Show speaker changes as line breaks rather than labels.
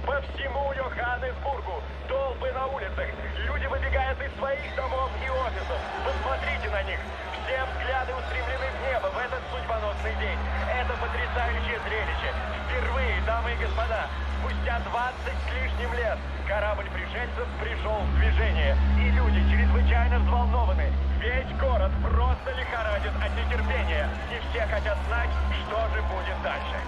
По всему Йоханнесбургу толпы на улицах. Люди выбегают из своих домов и офисов. Посмотрите на них. Все взгляды устремлены в небо в этот судьбоносный день. Это потрясающее зрелище. Впервые, дамы и господа, спустя 20 с лишним лет корабль пришельцев пришел в движение. И люди чрезвычайно взволнованы. Весь город просто лихорадит от нетерпения. И все хотят знать, что же будет дальше.